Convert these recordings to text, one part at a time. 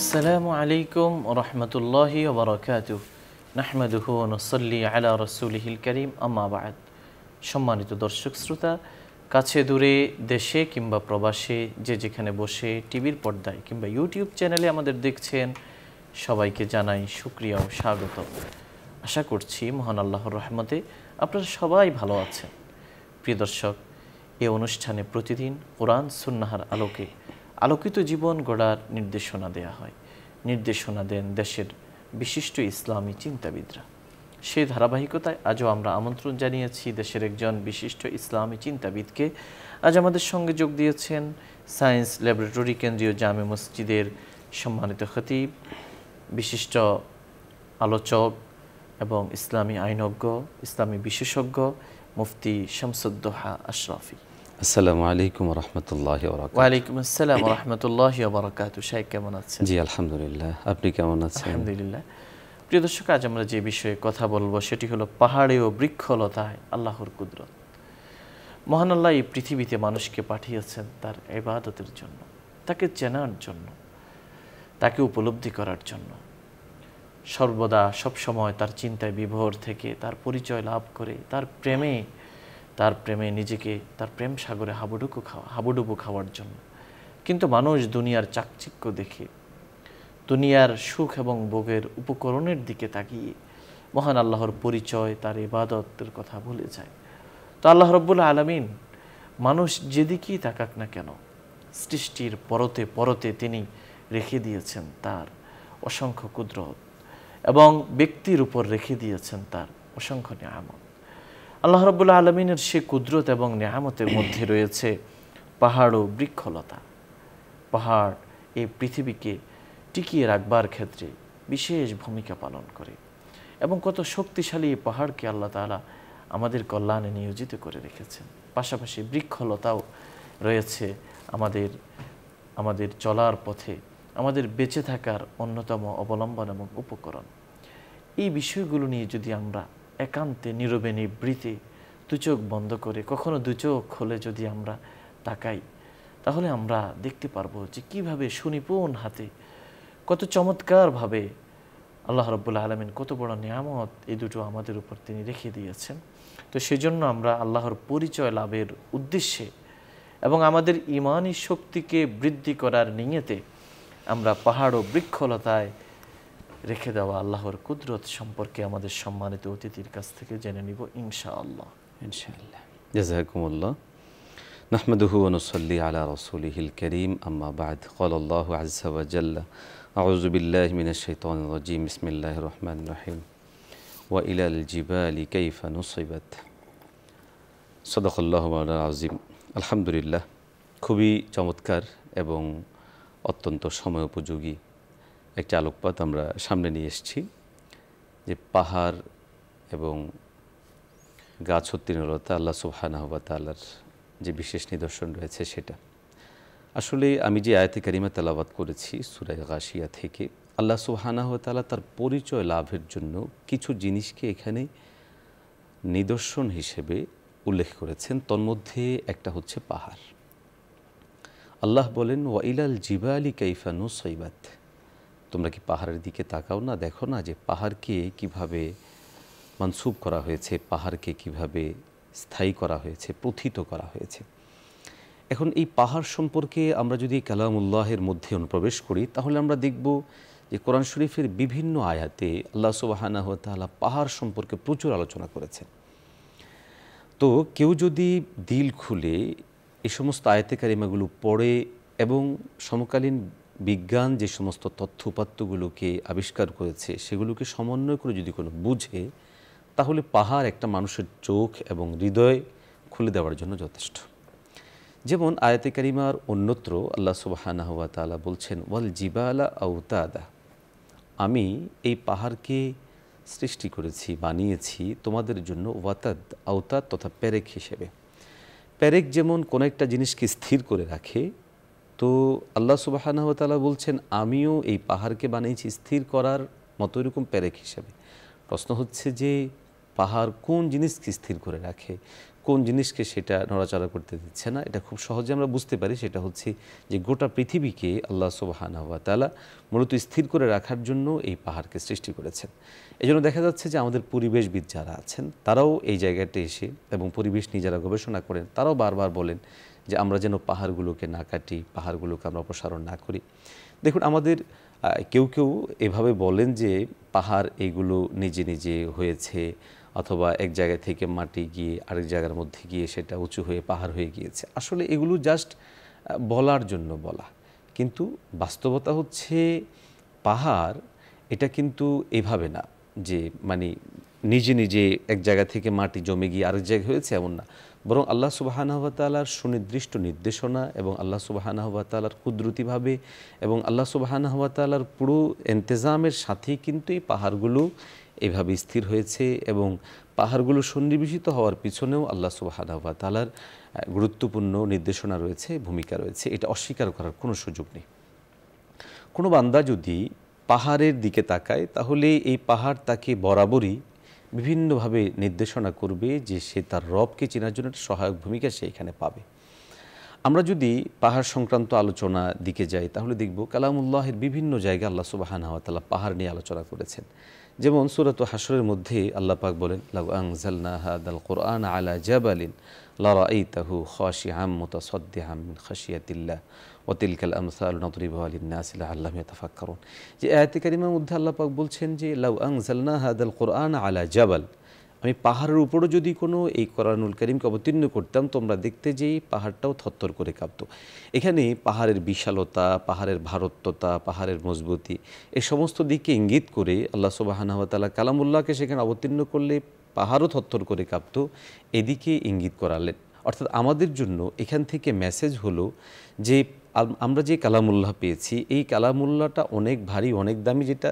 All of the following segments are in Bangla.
আসসালামু আলাইকুম ওয়া রাহমাতুল্লাহি ওয়া বারাকাতুহু নাহমাদুহু ওয়া নুসাল্লি আলা রাসূলিহিল কারীম আম্মা বা'দ। সম্মানিত দর্শক শ্রোতা, কাছে দূরে দেশে কিংবা প্রবাসে যে যেখানে বসে টিভির পর্দায় কিংবা ইউটিউব চ্যানেলে আমাদের দেখছেন, সবাইকে জানাই শুকরিয়া ও স্বাগত। আশা করছি মহান আল্লাহর রহমতে আপনারা সবাই ভালো আছেন। প্রিয় দর্শক, এই অনুষ্ঠানে প্রতিদিন কোরআন সুন্নাহর আলোকে আলোকিত জীবন গড়ার নির্দেশনা দেয়া হয়। নির্দেশনা দেন দেশের বিশিষ্ট ইসলামী চিন্তাবিদরা। সেই ধারাবাহিকতায় আজও আমরা আমন্ত্রণ জানিয়েছি দেশের একজন বিশিষ্ট ইসলামী চিন্তাবিদকে। আজ আমাদের সঙ্গে যোগ দিয়েছেন সায়েন্স ল্যাবরেটরি কেন্দ্রীয় জামে মসজিদের সম্মানিত খতিব, বিশিষ্ট আলোচক এবং ইসলামী আইনজ্ঞ, ইসলামী বিশেষজ্ঞ মুফতি শামসুদ্দোহা আশরাফি। আসসালামু আলাইকুম ওয়া রাহমাতুল্লাহি ওয়া বারাকাতুহু। ওয়া আলাইকুম আসসালাম ওয়া রাহমাতুল্লাহি ওয়া বারাকাতুহু। শাইখ কেমন আছেন? জি আলহামদুলিল্লাহ, আপনি কেমন আছেন? আলহামদুলিল্লাহ। প্রিয় দর্শক, আজ আমরা যে বিষয়ে কথা বলবো সেটি হলো পাহাড়ে ও বৃক্ষলতায় আল্লাহর কুদরত। মহান আল্লাহ এই পৃথিবীতে মানুষকে পাঠিয়েছেন তার ইবাদতের জন্য, তাকে চেনার জন্য, তাকে উপলব্ধি করার জন্য। সর্বদা সবসময় তার চিন্তায় বিভোর থেকে তার পরিচয় লাভ করে তার প্রেমে নিজেকে তার প্রেম সাগরে হাবুডুবু খাওয়ার জন্য। কিন্তু মানুষ দুনিয়ার চাকচিক্য দেখে, দুনিয়ার সুখ এবং ভোগের উপকরণের দিকে তাকিয়ে মহান আল্লাহর পরিচয়, তার ইবাদতের কথা ভুলে যায়। তো আল্লাহ রব্বুল আলামিন মানুষ যেদিকেই তাকাক না কেন, সৃষ্টির পরতে পরতে তিনি রেখে দিয়েছেন তার অসংখ্য কুদরত এবং ব্যক্তির উপর রেখে দিয়েছেন তার অসংখ্য নিয়ামত। আল্লাহ রাব্বুল আলামিনের সে কুদরত এবং নিয়ামতের মধ্যে রয়েছে পাহাড় ও বৃক্ষলতা। পাহাড় এই পৃথিবীকে টিকিয়ে রাখবার ক্ষেত্রে বিশেষ ভূমিকা পালন করে এবং কত শক্তিশালী এই পাহাড়কে আল্লাহ তাআলা আমাদের কল্যাণে নিয়োজিত করে রেখেছেন। পাশাপাশি বৃক্ষলতাও রয়েছে আমাদের চলার পথে, আমাদের বেঁচে থাকার অন্যতম অবলম্বন এবং উপকরণ। এই বিষয়গুলো নিয়ে যদি আমরা একান্তে নীরবে নিবৃতে দুচোখ বন্ধ করে কখনো দুচোখ খুলে যদি আমরা তাকাই, তাহলে আমরা দেখতে পারবো যে কীভাবে সুনিপুণ হাতে কত চমৎকারভাবে আল্লাহ রাব্বুল আলামিন কত বড় নিয়ামত এই দুটো আমাদের উপর তিনি রেখে দিয়েছেন। তো সেজন্য আমরা আল্লাহর পরিচয় লাভের উদ্দেশ্যে এবং আমাদের ঈমানী শক্তিকে বৃদ্ধি করার নিয়তে আমরা পাহাড় ও বৃক্ষলতায় রেখে দেওয়া আল্লাহর কুদরত সম্পর্কে আমাদের সম্মানিত অতিথির কাছ থেকে জেনে নিব ইনশাআল্লাহ। জাযাকুমুল্লাহ। নাহমাদুহু ওয়া নুসাল্লি আলা রাসূলিহিল কারীম আম্মা বা'দ। ক্বালা আল্লাহু আযজা ওয়া জাল্লা আউযু বিল্লাহি মিনাশ শাইতানির রাজীম। বিসমিল্লাহির রহমানির রহিম। ওয়া ইলাল জিবালি কাইফা নুসিবাত। সাদাকাল্লাহু মাওলানা আযীম। আলহামদুলিল্লাহ, খুবই চমৎকার এবং অত্যন্ত সময় উপযোগী একটি আলোকপাত আমরা সামনে নিয়ে এসেছি, যে পাহাড় এবং গাছ ও তৃণলতা আল্লাহ সুবহানাহু ওয়া তাআলার যে বিশেষ নিদর্শন রয়েছে সেটা। আসলে আমি যে আয়াতে কারিমা তেলাওয়াত করেছি সূরা গাশিয়া থেকে, আল্লাহ সুবহানাহু ওয়া তাআলা তার পরিচয় লাভের জন্য কিছু জিনিসকে এখানে নিদর্শন হিসেবে উল্লেখ করেছেন। তন্মধ্যে একটা হচ্ছে পাহাড়। আল্লাহ বলেন, ওয়া ইলাল জিবালি কাইফা নুসিবাত। তোমরা কি পাহাড়ের দিকে তাকাও না, দেখো না যে পাহাড়কে কিভাবে মানসুব করা হয়েছে, পাহাড়কে কিভাবে স্থায়ী করা হয়েছে, প্রথিত করা হয়েছে। এখন এই পাহাড় সম্পর্কে আমরা যদি কালামুল্লাহের মধ্যে অনুপ্রবেশ করি, তাহলে আমরা দেখব যে কোরআন শরীফের বিভিন্ন আয়াতে আল্লাহ সুবহানাহু ওয়া তাআলা পাহাড় সম্পর্কে প্রচুর আলোচনা করেছেন। তো কেউ যদি দিল খুলে এই সমস্ত আয়াতে কারিমাগুলো পড়ে এবং সমকালীন বিজ্ঞান যে সমস্ত তথ্য উপাত্তগুলোকে আবিষ্কার করেছে সেগুলোকে সমন্বয় করে যদি কোনো বুঝে, তাহলে পাহাড় একটা মানুষের চোখ এবং হৃদয় খুলে দেওয়ার জন্য যথেষ্ট। যেমন আয়াতে কারিমার অন্যত্র আল্লাহ সুবহানাহু ওয়া তাআলা বলছেন, ওয়াল জিবালা আওতাদা। আমি এই পাহাড়কে সৃষ্টি করেছি, বানিয়েছি তোমাদের জন্য ওয়াতাদ, আওতাদ তথা পেরেক হিসেবে। পেরেক যেমন কোনো একটা জিনিসকে স্থির করে রাখে, তো আল্লাহ সুবহানাহু ওয়া তাআলা বলছেন আমিও এই পাহাড়কে বানিয়েছি স্থির করার মতো এরকম পেরেক হিসেবে। প্রশ্ন হচ্ছে যে পাহাড় কোন জিনিসকে স্থির করে রাখে, কোন জিনিসকে সেটা নড়াচড়া করতে দিচ্ছে না, এটা খুব সহজে আমরা বুঝতে পারি। সেটা হচ্ছে যে গোটা পৃথিবীকে আল্লাহ সুবহানাহু ওয়া তাআলা মূলত স্থির করে রাখার জন্য এই পাহাড়কে সৃষ্টি করেছেন। এজন্য দেখা যাচ্ছে যে আমাদের পরিবেশবিদ যারা আছেন তারাও এই জায়গাতে এসে এবং পরিবেশ নিয়ে যারা গবেষণা করেন তারাও বারবার বলেন যে আমরা যেন পাহাড়গুলোকে না কাটি, পাহাড়গুলোকে আমরা অপসারণ না করি। দেখুন, আমাদের কেউ কেউ এভাবে বলেন যে পাহাড় এইগুলো নিজে নিজে হয়েছে, অথবা এক জায়গা থেকে মাটি গিয়ে আরেক জায়গার মধ্যে গিয়ে সেটা উঁচু হয়ে পাহাড় হয়ে গিয়েছে। আসলে এগুলো জাস্ট বলার জন্য বলা, কিন্তু বাস্তবতা হচ্ছে পাহাড় এটা কিন্তু এভাবে না যে মানে নিজে নিজে এক জায়গা থেকে মাটি জমে গিয়ে আরেক জায়গায় হয়েছে, এমন না। বরং আল্লাহ সুবহানাহু ওয়া তাআলার সুনির্দিষ্ট নির্দেশনা এবং আল্লাহ সুবহানাহু ওয়া তাআলার কুদরতিভাবে এবং আল্লাহ সুবহানাহু ওয়া তাআলার পুরো ইন্তেজামের সাথেই কিন্তু এই পাহাড়গুলো এভাবে স্থির হয়েছে। এবং পাহাড়গুলো সন্নিবেশিত হওয়ার পিছনেও আল্লাহ সুবহানাহু ওয়া তাআলার গুরুত্বপূর্ণ নির্দেশনা রয়েছে, ভূমিকা রয়েছে, এটা অস্বীকার করার কোনো সুযোগ নেই। কোনো বান্দা যদি পাহাড়ের দিকে তাকায় তাহলে এই পাহাড় তাকে বরাবরই বিভিন্নভাবে নির্দেশনা করবে যে সে তার রবকে চেনার জন্য একটা সহায়ক ভূমিকা সে এখানে পাবে। আমরা যদি পাহাড় সংক্রান্ত আলোচনা দিকে যাই তাহলে দেখব কালামুল্লাহের বিভিন্ন জায়গায় আল্লাহ সুবহানাহু ওয়া তাআলা পাহাড় নিয়ে আলোচনা করেছেন। যেমন সূরাত হাশরের মধ্যে আল্লাহ পাক বলেন, লাউ আনজালনা হাদাল কুরআন আলা জাবালিন লারাআইতাহু খাশিআম মুতাসাদ্দিআম মিন খাশিয়াতিল্লাহ ওয়া তিলকাল আমসালু নাদরিবুহা লিন-নাসি লাআল্লাহুম ইয়াতাফাক্কারুন। যে আয়াতে কারিমার মধ্যে আল্লাহ পাক বলছেন যে লাউ আনজালনা হাদাল কুরআন আলা জাবাল, আমি পাহাড়ের উপরও যদি কোনো এই কোরআনুল কারীমকে অবতীর্ণ করতাম তোমরা দেখতে যে এই পাহাড়টাও থরথর করে কাঁপত। এখানে পাহাড়ের বিশালতা, পাহাড়ের ভারত্বতা, পাহাড়ের মজবুতি, এই সমস্ত দিকে ইঙ্গিত করে আল্লাহ সুবহানাহু ওয়া তাআলা কালামুল্লাহকে সেখানে অবতীর্ণ করলে পাহাড়ও থরথর করে কাঁপত, এদিকে ইঙ্গিত করালেন। অর্থাৎ আমাদের জন্য এখান থেকে মেসেজ হলো যে আমরা যে কালামুল্লাহ পেয়েছি এই কালামুল্লাহটা অনেক ভারী, অনেক দামি, যেটা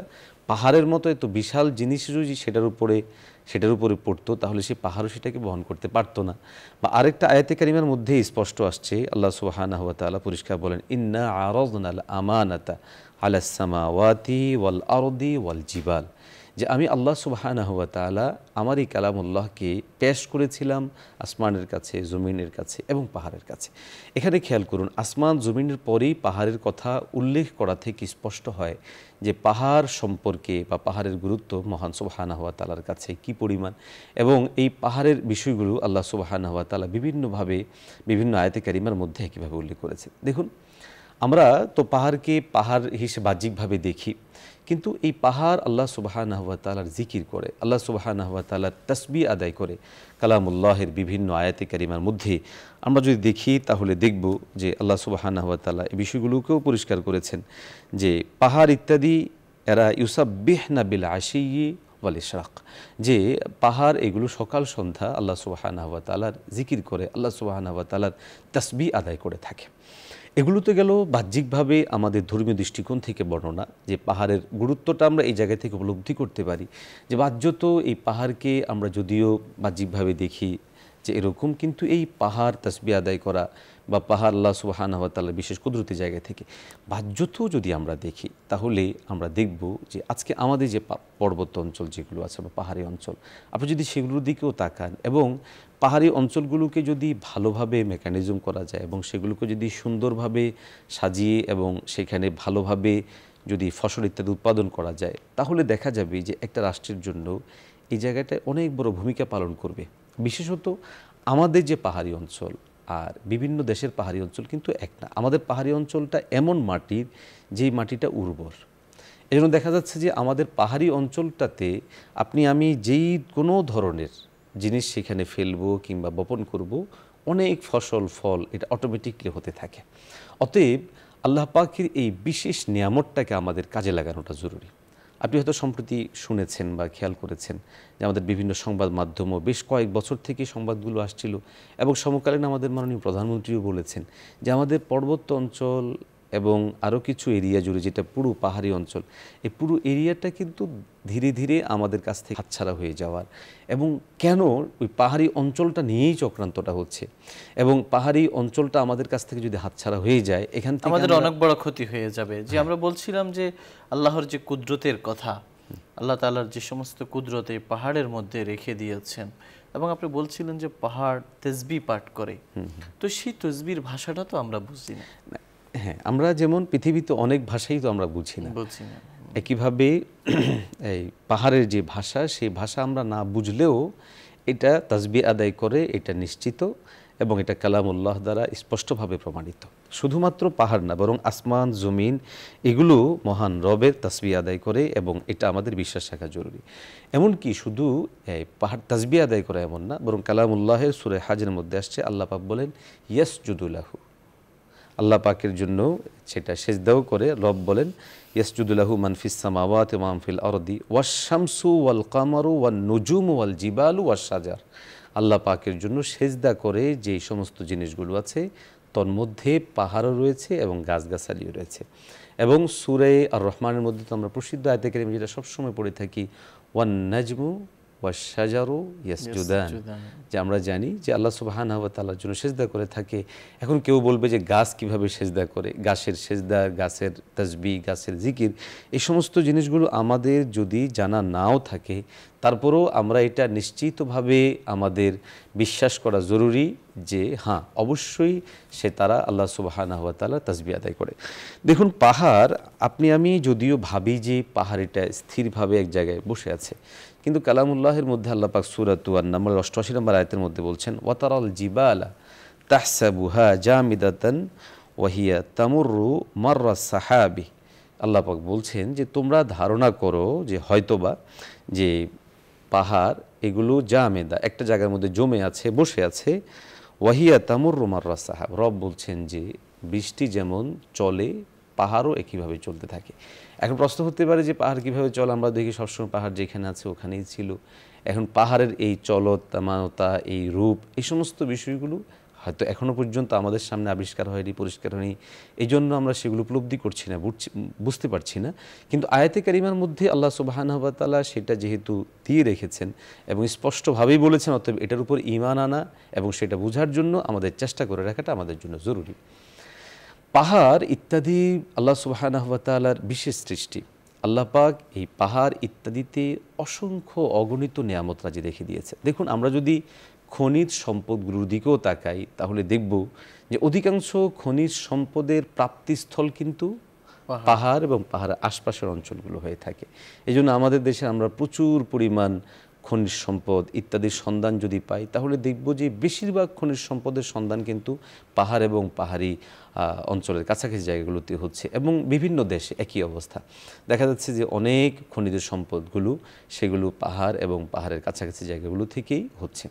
পাহাড়ের মতো এত বিশাল জিনিসেরও যে সেটার উপরে পড়তো তাহলে সে পাহাড়ও সেটাকে বহন করতে পারতো না। বা আরেকটা আয়াতে কারিমার মধ্যে স্পষ্ট আসছে, আল্লাহ সুবহানাহু ওয়া তাআলা পরিষ্কার বলেন, ইন্না আরাদনাল আমানাতা আলাস সামাওয়াতি ওয়াল আরদি ওয়াল জিবাল, যে আমি আল্লাহ সুবহানাহু ওয়া তাআলা আমার এই কালামুল্লাহকে পেশ করেছিলাম আসমানের কাছে, জমিনের কাছে এবং পাহাড়ের কাছে। এখানে খেয়াল করুন, আসমান জমিনের পরেই পাহাড়ের কথা উল্লেখ করা থেকে স্পষ্ট হয় যে পাহাড় সম্পর্কে বা পাহাড়ের গুরুত্ব মহান সুবহানাহু ওয়া তাআলার কাছে কী পরিমাণ, এবং এই পাহাড়ের বিষয়গুলো আল্লাহ সুবহানাহু ওয়া তাআলা বিভিন্নভাবে বিভিন্ন আয়াতে কারিমার মধ্যে একইভাবে উল্লেখ করেছে। দেখুন, আমরা তো পাহাড়কে পাহাড় হিসেবে বাহ্যিকভাবে দেখি, কিন্তু এই পাহাড় আল্লাহ সুবহানাহু ওয়া তাআলার জিকির করে, আল্লাহ সুবহানাহু ওয়া তাআলার তাসবিহ আদায় করে। কালামুল্লাহের বিভিন্ন আয়াতে কারিমার মধ্যে আমরা যদি দেখি তাহলে দেখব যে আল্লাহ সুবহানাহু ওয়া তাআলা এই বিষয়গুলোকেও পরিষ্কার করেছেন যে পাহাড় ইত্যাদি এরা ইউসাব্বিহনা বিল আশিয়্যি ওয়াল ইশরাক, যে পাহাড় এগুলো সকাল সন্ধ্যা আল্লাহ সুবহানাহু ওয়া তাআলার জিকির করে, আল্লাহ সুবহানাহু ওয়া তাআলার তাসবিহ আদায় করে থাকে। এগুলো তো গেল বাহ্যিকভাবে আমাদের ধর্মীয় দৃষ্টিকোণ থেকে বর্ণনা, যে পাহাড়ের গুরুত্বটা আমরা এই জায়গা থেকে উপলব্ধি করতে পারি যে বাহ্যত এই পাহাড়কে আমরা যদিও বাহ্যিকভাবে দেখি যে এরকম, কিন্তু এই পাহাড় তাসবিহ আদায় করা বা পাহাড় আল্লাহ সুবহানাহু ওয়া তাআলার বিশেষ কুদরতি জায়গা থেকে বাহ্যত যদি আমরা দেখি তাহলে আমরা দেখব যে আজকে আমাদের যে পর্বত অঞ্চল যেগুলো আছে বা পাহাড়ি অঞ্চল, আপনি যদি সেগুলোর দিকেও তাকান এবং পাহাড়ি অঞ্চলগুলোকে যদি ভালোভাবে মেকানিজম করা যায় এবং সেগুলোকে যদি সুন্দরভাবে সাজিয়ে এবং সেখানে ভালোভাবে যদি ফসল ইত্যাদি উৎপাদন করা যায় তাহলে দেখা যাবে যে একটা রাষ্ট্রের জন্য এই জায়গাটায় অনেক বড় ভূমিকা পালন করবে। বিশেষত আমাদের যে পাহাড়ি অঞ্চল আর বিভিন্ন দেশের পাহাড়ি অঞ্চল কিন্তু এক না। আমাদের পাহাড়ি অঞ্চলটা এমন মাটির যেই মাটিটা উর্বর, এজন্য দেখা যাচ্ছে যে আমাদের পাহাড়ি অঞ্চলটাতে আমি যেই কোনো ধরনের জিনিস সেখানে ফেলবো কিংবা বপন করব, অনেক ফসল ফল এটা অটোমেটিকলি হতে থাকে। অতএব আল্লাহ পাকের এই বিশেষ নিয়ামতটাকে আমাদের কাজে লাগানোটা জরুরি। আপনি হয়তো সম্প্রতি শুনেছেন বা খেয়াল করেছেন যে আমাদের বিভিন্ন সংবাদ মাধ্যমও বেশ কয়েক বছর থেকে সংবাদগুলো আসছিল এবং সমকালীন আমাদের মাননীয় প্রধানমন্ত্রীও বলেছেন যে আমাদের পর্বত অঞ্চল এবং আরও কিছু এরিয়া জুড়ে যেটা পুরো পাহাড়ি অঞ্চল, এই পুরো এরিয়াটা কিন্তু ধীরে ধীরে আমাদের কাছ থেকে হাতছাড়া হয়ে যাওয়ার, এবং কেন ওই পাহাড়ি অঞ্চলটা নিয়েই চক্রান্তটা হচ্ছে, এবং পাহাড়ি অঞ্চলটা আমাদের কাছ থেকে যদি হাতছাড়া হয়ে যায় এখান থেকে আমাদের অনেক বড় ক্ষতি হয়ে যাবে। যে আমরা বলছিলাম যে আল্লাহর যে কুদরতের কথা, আল্লাহ তাআলার যে সমস্ত কুদরত এই পাহাড়ের মধ্যে রেখে দিয়েছেন, এবং আপনি বলছিলেন যে পাহাড় তাসবিহ পাঠ করে, তো সেই তাসবিহর ভাষাটা তো আমরা বুঝি না। হ্যাঁ, আমরা যেমন পৃথিবীতে অনেক ভাষাই তো আমরা বুঝি না, বুঝি না। একইভাবে এই পাহাড়ের যে ভাষা, সেই ভাষা আমরা না বুঝলেও এটা তাসবিহ আদায় করে, এটা নিশ্চিত এবং এটা কালামুল্লাহ দ্বারা স্পষ্টভাবে প্রমাণিত। শুধুমাত্র পাহাড় না, বরং আসমান জমিন এগুলো মহান রবের তাসবিহ আদায় করে এবং এটা আমাদের বিশ্বাস রাখা জরুরি। এমনকি শুধু পাহাড় তাসবিহ আদায় করা এমন না, বরং কালামুল্লাহের সূরা হাজের মধ্যে আসছে আল্লাহ পাক বলেন ইয়াসজুদু লাহু, আল্লাহ পাকের জন্য সেটা সেজদাও করে। রব বলেন ইয়াসজুদু লাহু মান ফিস সামাওয়াতি ওয়া মান ফিল আরদি ওয়াশ শামসু ওয়াল কামারু ওয়ান নুজুমু ওয়াল জিবালু ওয়াশ শাজার। আল্লাহ পাকের জন্য সেজদা করে যেই সমস্ত জিনিসগুলো আছে, তন্মধ্যে পাহাড়ও রয়েছে এবং গাছগাছালিও রয়েছে। এবং সূরা আর রহমানের মধ্যে তো আমরা প্রসিদ্ধ আয়াতে কারিমা যেটা সবসময় পড়ে থাকি, ওয়ান নাজমু ওয়াশ শাজারু ইয়াসজুদান, যে আমরা জানি যে আল্লাহ সুবহানাহু ওয়া তাআলার জন্য সেজদা করে থাকে। এখন কেউ বলবে যে গাছ কিভাবে সেজদা করে, গাছের সেজদা, গাছের তাসবিহ, গাছের জিকির, এই সমস্ত জিনিসগুলো আমাদের যদি জানা নাও থাকে, তারপরেও আমরা এটা নিশ্চিতভাবে আমাদের বিশ্বাস করা জরুরি যে হ্যাঁ, অবশ্যই সে তারা আল্লাহ সুবহানাহু ওয়া তাআলা তাসবিহ আদায় করে। দেখুন, পাহাড়, আপনি আমি যদিও ভাবি যে পাহাড় এটা স্থিরভাবে এক জায়গায় বসে আছে, কিন্তু কালামুল্লাহের মধ্যে আল্লাহ পাক সূরা আন-নামল 88 নম্বর আয়াতের মধ্যে বলছেন ওয়াতারাল জিবালা তাহসাবুহা জামিদাতান ওয়া হিয়া তামুররু মাররাস সাহাবি। আল্লাহ পাক বলছেন যে তোমরা ধারণা করো যে হয়তোবা যে পাহাড় এগুলো জামেদা, একটা জায়গার মধ্যে জমে আছে, বসে আছে। ওয়াহিয়া তামুররু মাররাস সাহাব, রব বলছেন যে বৃষ্টি যেমন চলে, পাহাড়ও একইভাবে চলতে থাকে। এখন প্রশ্ন হতে পারে যে পাহাড় কীভাবে চলে? আমরা দেখি সবসময় পাহাড় যেখানে আছে ওখানেই ছিল। এখন পাহাড়ের এই চলতামানতা, এই রূপ, এই সমস্ত বিষয়গুলো হয়তো এখনও পর্যন্ত আমাদের সামনে আবিষ্কার হয়নি, পরিষ্কার হয়নি, এই জন্য আমরা সেগুলো উপলব্ধি করছি না, বুঝতে পারছি না। কিন্তু আয়াতে কারিমার মধ্যে আল্লাহ সুবহানাহু ওয়া তাআলা সেটা যেহেতু দিয়ে রেখেছেন এবং স্পষ্টভাবেই বলেছেন, অতএব এটার উপর ঈমান আনা এবং সেটা বোঝার জন্য আমাদের চেষ্টা করে রাখাটা আমাদের জন্য জরুরি। পাহাড় ইত্যাদি আল্লাহ সুবহানাহু ওয়া তাআলার বিশেষ সৃষ্টি। আল্লাহ পাক এই পাহাড় ইত্যাদিতে অসংখ্য অগণিত নিয়ামত রাজি রেখে দিয়েছে। দেখুন, আমরা যদি খনিজ সম্পদগুলোর দিকেও তাকাই, তাহলে দেখব যে অধিকাংশ খনিজ সম্পদের প্রাপ্তিস্থল কিন্তু পাহাড় এবং পাহাড়ের আশপাশের অঞ্চলগুলো হয়ে থাকে। এই জন্য আমাদের দেশে আমরা প্রচুর পরিমাণ খনিজ সম্পদ ইত্যাদির সন্ধান যদি পাই, তাহলে দেখব যে বেশিরভাগ খনিজ সম্পদের সন্ধান কিন্তু পাহাড় এবং পাহাড়ি অঞ্চলের কাছাকাছি জায়গাগুলোতে হচ্ছে। এবং বিভিন্ন দেশে একই অবস্থা দেখা যাচ্ছে যে অনেক খনিজ সম্পদগুলো সেগুলো পাহাড় এবং পাহাড়ের কাছাকাছি জায়গাগুলো থেকেই হচ্ছে।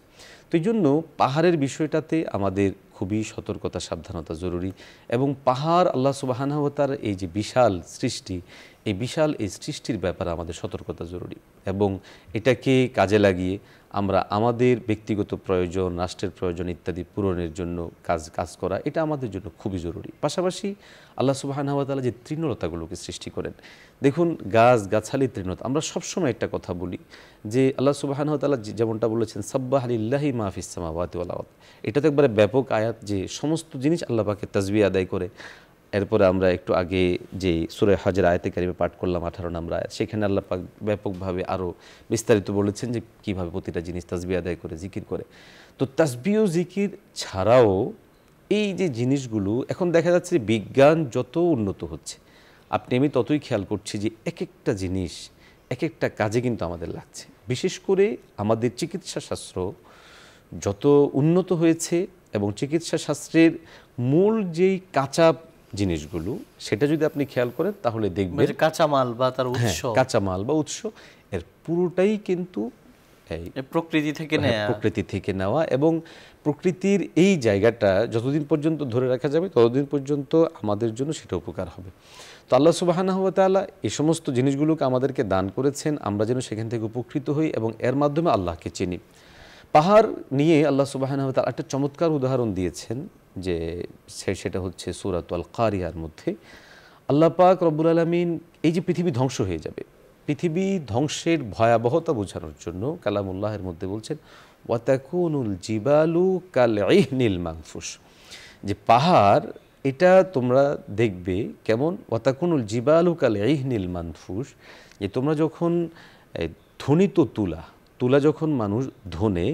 তো এই জন্য পাহাড়ের বিষয়টাতে আমাদের খুবই সতর্কতা, সাবধানতা জরুরি। এবং পাহাড় আল্লাহ সুবহানাহু ওয়া তাআলার এই যে বিশাল সৃষ্টি, এই বিশাল এই সৃষ্টির ব্যাপারে আমাদের সতর্কতা জরুরি এবং এটাকে কাজে লাগিয়ে আমরা আমাদের ব্যক্তিগত প্রয়োজন, রাষ্ট্রের প্রয়োজন ইত্যাদি পূরণের জন্য কাজ করা, এটা আমাদের জন্য খুবই জরুরি। পাশাপাশি আল্লাহ সুবহানাহু ওয়া তাআলা যে তৃণলতাগুলোকে সৃষ্টি করেন, দেখুন গাছগাছালি তৃণলতা, আমরা সবসময় একটা কথা বলি যে আল্লাহ সুবহানাহু ওয়া তাআলা যেমনটা বলেছেন সাব্বাহা লিল্লাহি মা ফিস সামাওয়াতি ওয়াল আরদ, এটা তো একবারে ব্যাপক আয়াত যে সমস্ত জিনিস আল্লাহ পাকের তাসবিহ আদায় করে। এরপরে আমরা একটু আগে যে সূরা হজের আয়াতে কারিমে পাঠ করলাম 18 নম্বর আয়াত, সেখানে আল্লাহ পাক ব্যাপকভাবে আরও বিস্তারিত বলেছেন যে কীভাবে প্রতিটা জিনিস তাসবিহ আদায় করে, জিকির করে। তো তাসবিহ জিকির ছাড়াও এই যে জিনিসগুলো এখন দেখা যাচ্ছে বিজ্ঞান যত উন্নত হচ্ছে, আপনি আমি ততই খেয়াল করছি যে এক একটা জিনিস এক একটা কাজে কিন্তু আমাদের লাগছে। বিশেষ করে আমাদের চিকিৎসা শাস্ত্র যত উন্নত হয়েছে এবং চিকিৎসা শাস্ত্রের মূল যেই কাঁচা জিনিসগুলো, সেটা যদি আপনি খেয়াল করেন তাহলে দেখবেন কাঁচামাল বা তার উৎস, কাঁচামাল বা উৎস এর পুরোটাই কিন্তু প্রকৃতি থেকে নেওয়া। এবং প্রকৃতির এই জায়গাটা যতদিন পর্যন্ত ধরে রাখা যাবে ততদিন পর্যন্ত আমাদের জন্য সেটা উপকার হবে। তো আল্লাহ সুবহানাহু ওয়া তাআলা এই সমস্ত জিনিসগুলোকে আমাদেরকে দান করেছেন, আমরা যেন সেখান থেকে উপকৃত হই এবং এর মাধ্যমে আল্লাহকে চিনি। পাহাড় নিয়ে আল্লাহ সুবহানাহু ওয়া তাআলা একটা চমৎকার উদাহরণ দিয়েছেন, যে সেটা হচ্ছে সূরাতুল কারিয়ার মধ্যে আল্লাহ পাক রব্বুল আলামিন এই যে পৃথিবী ধ্বংস হয়ে যাবে, পৃথিবী ধ্বংসের ভয়াবহতা বোঝানোর জন্য কালামুল্লাহের মধ্যে বলছেন ওয়াতাকুনুল জিবালু কাল ইহনিল মানফুস, যে পাহাড় এটা তোমরা দেখবে কেমন, ওয়াতাকুনুল জিবালু কাল ইহনিল মানফুস, যে তোমরা যখন ধ্বনিত তুলা, তুলা যখন মানুষ ধোনে,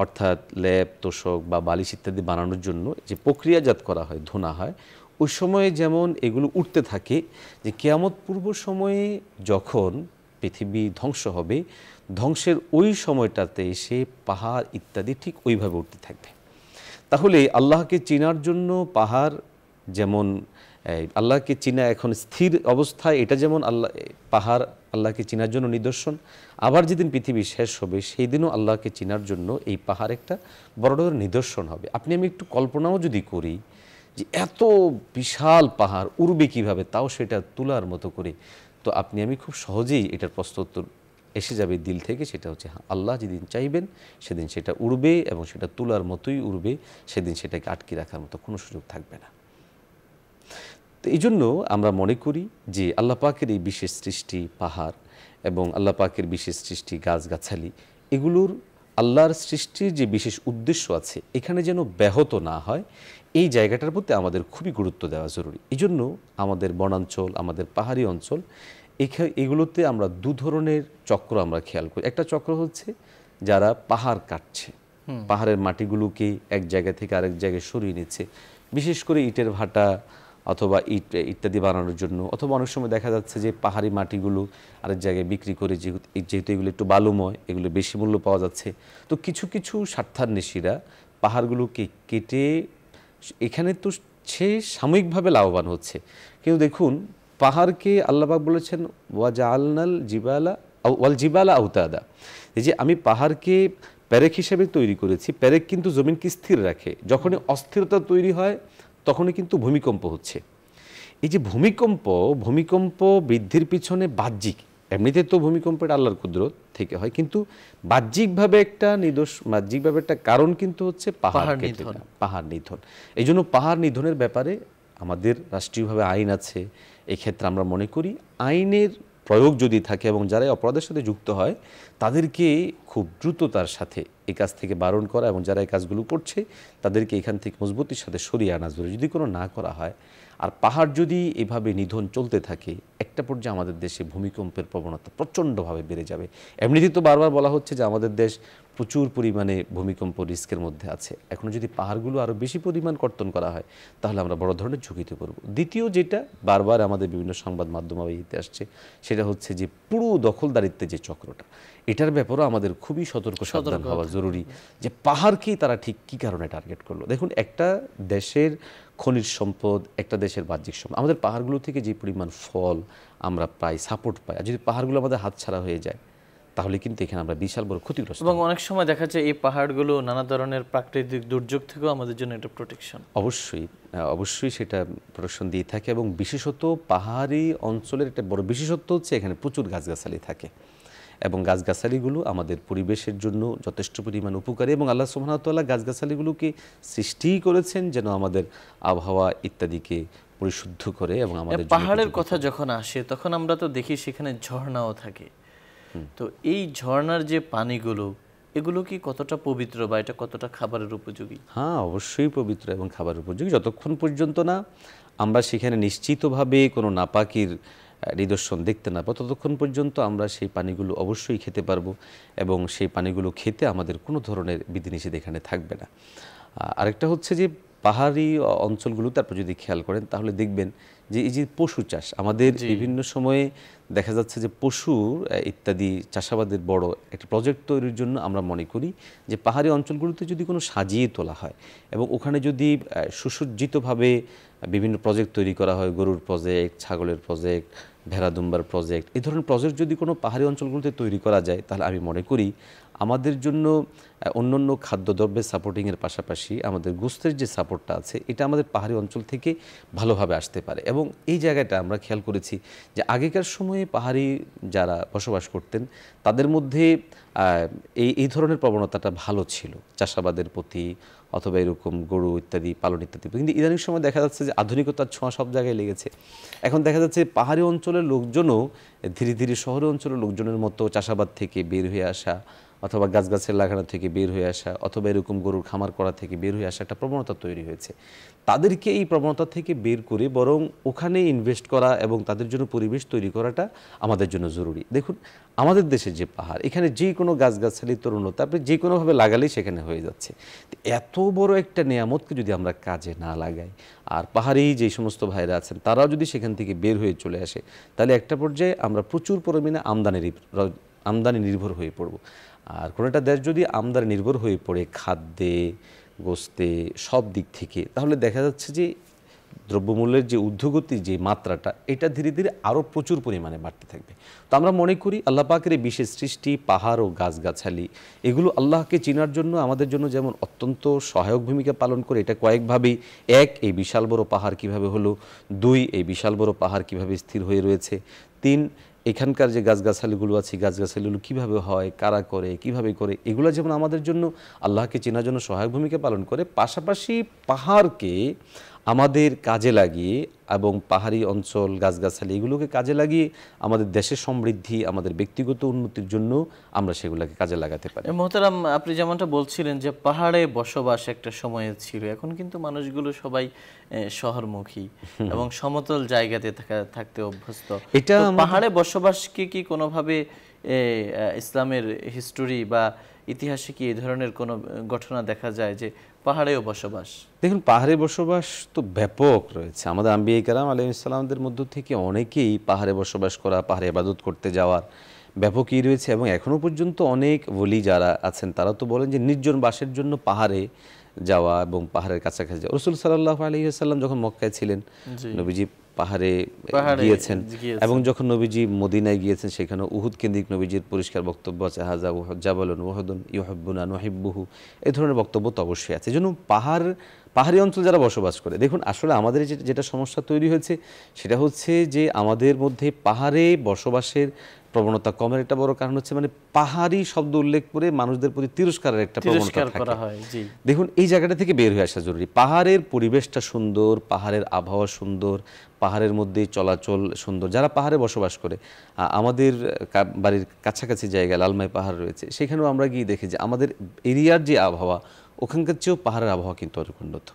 অর্থাৎ লেপ তোষক বা বালিশ ইত্যাদি বানানোর জন্য যে প্রক্রিয়াজাত করা হয়, ধোনা হয়, ওই সময়ে যেমন এগুলো উঠতে থাকে, যে কিয়ামত পূর্ব সময়ে যখন পৃথিবী ধ্বংস হবে, ধ্বংসের ওই সময়টাতে এসে পাহাড় ইত্যাদি ঠিক ওইভাবে উঠতে থাকবে। তাহলে আল্লাহকে চেনার জন্য পাহাড় যেমন আল্লাহকে চিনা এখন স্থির অবস্থায়, এটা যেমন পাহাড় আল্লাহকে চেনার জন্য নিদর্শন, আবার যেদিন পৃথিবী শেষ হবে সেই দিনও আল্লাহকে চেনার জন্য এই পাহাড় একটা বড় বড় নিদর্শন হবে। আপনি আমি একটু কল্পনাও যদি করি যে এত বিশাল পাহাড় উড়বে কীভাবে, তাও সেটা তুলার মতো করে, তো আপনি আমি খুব সহজেই এটার প্রশ্নোত্তর এসে যাবে দিল থেকে, সেটা হচ্ছে আল্লাহ যেদিন চাইবেন সেদিন সেটা উড়বে এবং সেটা তুলার মতোই উড়বে, সেদিন সেটাকে আটকে রাখার মতো কোনো সুযোগ থাকবে না। তো এই জন্য আমরা মনে করি যে আল্লাহ পাকের এই বিশেষ সৃষ্টি পাহাড় এবং আল্লাহ পাকের বিশেষ সৃষ্টি গাছগাছালি, এগুলোর আল্লাহর সৃষ্টির যে বিশেষ উদ্দেশ্য আছে এখানে যেন ব্যাহত না হয়, এই জায়গাটার প্রতি আমাদের খুবই গুরুত্ব দেওয়া জরুরি। এই জন্য আমাদের বনাঞ্চল, আমাদের পাহাড়ি অঞ্চল, এগুলোতে আমরা দু ধরনের চক্র আমরা খেয়াল করি। একটা চক্র হচ্ছে যারা পাহাড় কাটছে, পাহাড়ের মাটিগুলোকে এক জায়গা থেকে আরেক জায়গায় সরিয়ে নিচ্ছে, বিশেষ করে ইটের ভাটা অথবা ইট ইত্যাদি বানানোর জন্য, অথবা অনেক সময় দেখা যাচ্ছে যে পাহাড়ি মাটিগুলো আরেক জায়গায় বিক্রি করে, যেহেতু এগুলো একটু বালুময়, এগুলো বেশি মূল্য পাওয়া যাচ্ছে, তো কিছু কিছু স্বার্থান্বেষীরা পাহাড়গুলোকে কেটে এখানে তো সে সাময়িকভাবে লাভবান হচ্ছে। কিন্তু দেখুন, পাহাড়কে আল্লাহ পাক বলেছেন ওয়াজআলনাল জিবালা ওয়াল জিবালা আওতাদা, এই যে আমি পাহাড়কে প্যারেক হিসেবে তৈরি করেছি। প্যারেক কিন্তু জমিনকে স্থির রাখে, যখনই অস্থিরতা তৈরি হয় তখনই কিন্তু ভূমিকম্প হচ্ছে। এই যে ভূমিকম্প বৃদ্ধির পিছনে বাহ্যিক, এমনিতে তো ভূমিকম্পটা আল্লাহর কুদরত থেকে হয়, কিন্তু বাহ্যিকভাবে একটা কারণ কিন্তু হচ্ছে পাহাড় নিধন। এই জন্য পাহাড় নিধনের ব্যাপারে আমাদের রাষ্ট্রীয়ভাবে আইন আছে। এই ক্ষেত্রে আমরা মনে করি আইনের প্রয়োগ যদি থাকে এবং যারা অপরাধের সাথে যুক্ত হয় তাদেরকে খুব দ্রুততার সাথে এই কাজ থেকে বারণ করা, এবং যারা এই কাজগুলো করছে তাদেরকে এখান থেকে মজবুতির সাথে সরিয়ে আনা জরুরি। যদি কোনো না করা হয়, আর পাহাড় যদি এভাবে নিধন চলতে থাকে, একটা পর্যায়ে আমাদের দেশে ভূমিকম্পের প্রবণতা প্রচণ্ডভাবে বেড়ে যাবে। এমনিতেই তো বারবার বলা হচ্ছে যে আমাদের দেশ প্রচুর পরিমাণে ভূমিকম্প রিস্কের মধ্যে আছে। এখন যদি পাহাড়গুলো আরও বেশি পরিমাণ কর্তন করা হয় তাহলে আমরা বড় ধরনের ঝুঁকিতে পড়ব। দ্বিতীয়, যেটা বারবার আমাদের বিভিন্ন সংবাদ মাধ্যমে আসছে, সেটা হচ্ছে যে পুরো দখলদারিত্বের যে চক্রটা, এটার ব্যাপারেও আমাদের খুবই সতর্ক সাবধান হওয়া জরুরি যে পাহাড়কেই তারা ঠিক কী কারণে টার্গেট করলো। দেখুন, একটা দেশের খনিজ সম্পদ, একটা দেশের বাহ্যিক সম্পদ, আমাদের পাহাড়গুলো থেকে যে পরিমাণ ফল আমরা পাই, সাপোর্ট পাই, আর যদি পাহাড়গুলো আমাদের হাতছাড়া হয়ে যায় তাহলে কিন্তু এখানে আমরা বিশাল বড় ক্ষতিগ্রস্ত। এবং অনেক সময় দেখা যায় এই পাহাড়গুলো নানা ধরনের প্রাকৃতিক দুর্যোগ থেকেও আমাদের জন্য এটা প্রোটেকশন। অবশ্যই সেটা প্রোটেকশন দিয়ে থাকে, এবং বিশেষত পাহাড়ি অঞ্চলের একটা বড় বিশেষত্ব হচ্ছে এখানে প্রচুর গাছগাছালি থাকে, এবং গাছগাছালিগুলো আমাদের পরিবেশের জন্য যথেষ্ট পরিমাণ উপকারী, এবং আল্লাহ সুবহানাহু ওয়া তাআলা গাছগাছালিগুলোকে সৃষ্টি করেছেন যেন আমাদের আবহাওয়া ইত্যাদিকে পরিশুদ্ধ করে। এবং আমাদের পাহাড়ের কথা যখন আসে তখন আমরা তো দেখি সেখানে ঝর্ণাও থাকে, তো এই ঝর্ণার যে পানিগুলো, এগুলো কি কতটা পবিত্র বা এটা কতটা খাবারের উপযোগী? হ্যাঁ, অবশ্যই পবিত্র এবং খাবারের উপযোগী, যতক্ষণ পর্যন্ত না আমরা সেখানে নিশ্চিতভাবে কোনো নাপাকির নিদর্শন দেখতে না পাবো ততক্ষণ পর্যন্ত আমরা সেই পানিগুলো অবশ্যই খেতে পারবো, এবং সেই পানিগুলো খেতে আমাদের কোনো ধরনের বিধিনিষেধ এখানে থাকবে না। আরেকটা হচ্ছে যে পাহাড়ি অঞ্চলগুলো তারপর যদি খেয়াল করেন তাহলে দেখবেন যে এই যে পশু চাষ, আমাদের বিভিন্ন সময়ে দেখা যাচ্ছে যে পশু ইত্যাদি চাষাবাদের বড় একটা প্রজেক্ট তৈরির জন্য আমরা মনে করি যে পাহাড়ি অঞ্চলগুলোতে যদি কোনো সাজিয়ে তোলা হয় এবং ওখানে যদি সুসজ্জিতভাবে বিভিন্ন প্রজেক্ট তৈরি করা হয়, গরুর প্রজেক্ট, ছাগলের প্রজেক্ট, ভেড়া দুম্বার প্রজেক্ট, এই ধরনের প্রজেক্ট যদি কোনো পাহাড়ি অঞ্চলগুলোতে তৈরি করা যায় তাহলে আমি মনে করি আমাদের জন্য অন্যান্য খাদ্যদ্রব্যের সাপোর্টিংয়ের পাশাপাশি আমাদের গোস্তের যে সাপোর্টটা আছে এটা আমাদের পাহাড়ি অঞ্চল থেকে ভালোভাবে আসতে পারে। এবং এই জায়গাটা আমরা খেয়াল করেছি যে আগেকার সময়ে পাহাড়ি যারা বসবাস করতেন তাদের মধ্যে এই ধরনের প্রবণতাটা ভালো ছিল চাষাবাদের প্রতি অথবা এরকম গরু ইত্যাদি পালন ইত্যাদি। কিন্তু ইদানিং সময় দেখা যাচ্ছে যে আধুনিকতার ছোঁয়া সব জায়গায় লেগেছে। এখন দেখা যাচ্ছে পাহাড়ি অঞ্চলের লোকজনও ধীরে ধীরে শহরের অঞ্চলের লোকজনের মতো চাষাবাদ থেকে বের হয়ে আসা অথবা গাছগাছের লাগানো থেকে বের হয়ে আসা, অথবা এরকম গরুর খামার করা থেকে বের হয়ে আসা একটা প্রবণতা তৈরি হয়েছে। তাদেরকে এই প্রবণতা থেকে বের করে বরং ওখানে ইনভেস্ট করা এবং তাদের জন্য পরিবেশ তৈরি করাটা আমাদের জন্য জরুরি। দেখুন আমাদের দেশের যে পাহাড়, এখানে যে কোনো গাছগাছালি তরুণতা আপনি যে কোনোভাবে লাগালেই সেখানে হয়ে যাচ্ছে। এত বড় একটা নিয়ামতকে যদি আমরা কাজে না লাগাই, আর পাহাড়ি যে সমস্ত ভাইরা আছেন তারাও যদি সেখান থেকে বের হয়ে চলে আসে, তাহলে একটা পর্যায়ে আমরা প্রচুর পরিমাণে আমদানি নির্ভর হয়ে পড়ব। আর কোনো একটা দেশ যদি আমদানি নির্ভর হয়ে পড়ে খাদ্যে, গোস্তে, সব দিক থেকে, তাহলে দেখা যাচ্ছে যে দ্রব্যমূল্যের যে ঊর্ধ্বগতির যে মাত্রাটা, এটা ধীরে ধীরে আরও প্রচুর পরিমাণে বাড়তে থাকবে। তো আমরা মনে করি আল্লাহ পাকের এই বিশেষ সৃষ্টি পাহাড় ও গাছগাছালি, এগুলো আল্লাহকে চেনার জন্য আমাদের জন্য যেমন অত্যন্ত সহায়ক ভূমিকা পালন করে। এটা কয়েকভাবেই, এক, এই বিশাল বড় পাহাড় কিভাবে হলো, দুই, এই বিশাল বড় পাহাড় কিভাবে স্থির হয়ে রয়েছে, তিন, এখানকার যে গাছগাছালিগুলো আছে গাছগাছালিগুলো কীভাবে হয়, কারা করে, কিভাবে করে, এগুলো যেমন আমাদের জন্য আল্লাহকে চেনার জন্য সহায়ক ভূমিকা পালন করে, পাশাপাশি পাহাড়কে আমাদের কাজে লাগিয়ে এবং পাহাড়ি অঞ্চল গাছগাছালি এগুলোকে কাজে লাগিয়ে আমাদের দেশের সমৃদ্ধি, আমাদের ব্যক্তিগত উন্নতির জন্য আমরা সেগুলোকে কাজে লাগাতে পারি। মোহতারাম, আপনি যেমনটা বলছিলেন যে পাহাড়ে বসবাস একটা সময়ে ছিল, এখন কিন্তু মানুষগুলো সবাই শহরমুখী এবং সমতল জায়গাতে থাকতে অভ্যস্ত। এটা পাহাড়ে বসবাসকে কি কোনোভাবে ইসলামের হিস্টোরি বা ইতিহাসে কি এই ধরনের কোনো ঘটনা দেখা যায় যে পাহাড়েও বসবাস? দেখুন, পাহাড়ে বসবাস তো ব্যাপক রয়েছে। আমাদের আম্বিয়া কেরাম আলাইহিস সালামদের মধ্য থেকে অনেকেই পাহাড়ে বসবাস করা, পাহাড়ে ইবাদত করতে যাওয়ার ব্যাপকই রয়েছে। এবং এখনও পর্যন্ত অনেক ওলি যারা আছেন তারা তো বলেন যে নির্জন বাসের জন্য পাহাড়ে যাওয়া এবং পাহাড়ের কাছাকাছি যাওয়া। রাসূল সাল্লাল্লাহু আলাইহি ওয়াসাল্লাম যখন মক্কায় ছিলেন, নবীজি পাহাড়ে গিয়েছেন, এবং যখন নবীজি মদিনায় গিয়েছেন সেখানে উহুদ কেন্দ্রিক নবীজির পরিষ্কার বক্তব্য আছে, হাযা জাবালুন ওয়াহুদুন ইউহিব্বুনা নুহিব্বুহু, এই ধরনের বক্তব্য তো অবশ্যই আছে। এজন্য পাহাড়ি অঞ্চল যারা বসবাস করে, দেখুন আসলে আমাদের যেটা সমস্যা তৈরি হয়েছে সেটা হচ্ছে যে আমাদের মধ্যে পাহাড়ে বসবাসের প্রবণতা কমের একটা বড় কারণ হচ্ছে মানে পাহাড়ি শব্দ উল্লেখ করে মানুষদের প্রতি তিরস্কারের একটা প্রবণতা থাকে। দেখুন এই জায়গাটা থেকে বের হয়ে আসা জরুরি। পাহাড়ের পরিবেশটা সুন্দর, পাহাড়ের আবহাওয়া সুন্দর, পাহাড়ের মধ্যে চলাচল সুন্দর। যারা পাহাড়ে বসবাস করে, আমাদের বাড়ির কাছাকাছি জায়গায় লালমাই পাহাড় রয়েছে, সেখানেও আমরা গিয়ে দেখি যে আমাদের এরিয়ার যে আবহাওয়া ওখানকার চেয়েও পাহাড়ের আবহাওয়া কিন্তু অনেক উন্নত।